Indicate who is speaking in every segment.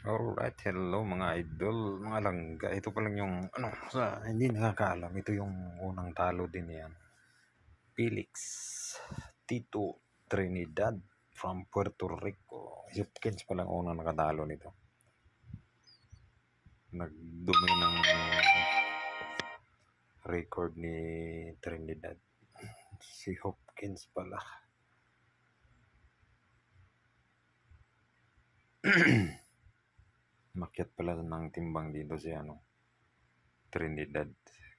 Speaker 1: Alright, hello mga idol, mga langga. Ito pa lang yung sa hindi nakakaalam, ito yung unang talo din yan. Felix Tito Trinidad from Puerto Rico. Hopkins pa lang unang nakatalo nito. Nagdumi ng record ni Trinidad. Si Hopkins pala. Makyat pala ng timbang dito si Trinidad.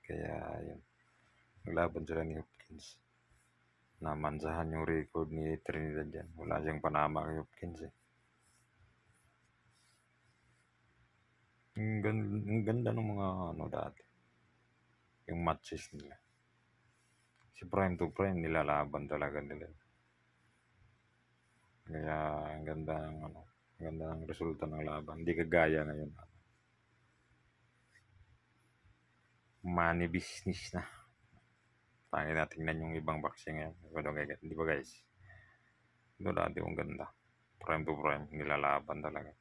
Speaker 1: Kaya yun, naglaban sila ni Hopkins. Namansahan yung record ni Trinidad yan. Wala siyang panama kay Hopkins eh. Ang ganda ng mga dati. Yung matches nila. Si prime to prime nilalaban talaga nila. Kaya ang ganda ng ganda ng resulta ng laban. Hindi kagaya ngayon. Money business na. Pangin natin tingnan yung ibang boxing ngayon. Di ba guys? Ito dati yung ganda. Prime to prime nilalaban talaga.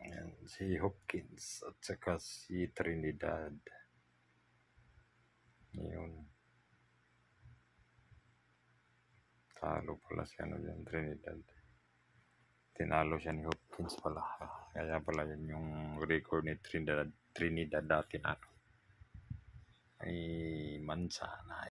Speaker 1: Ayan, si Hopkins at saka si Trinidad. Yun. Talo pala si dyan, Trinidad. Tinalo siya ni Hopkins pala. Kaya pala yun yung record ni Trinidad dati na. Ay, mansa na.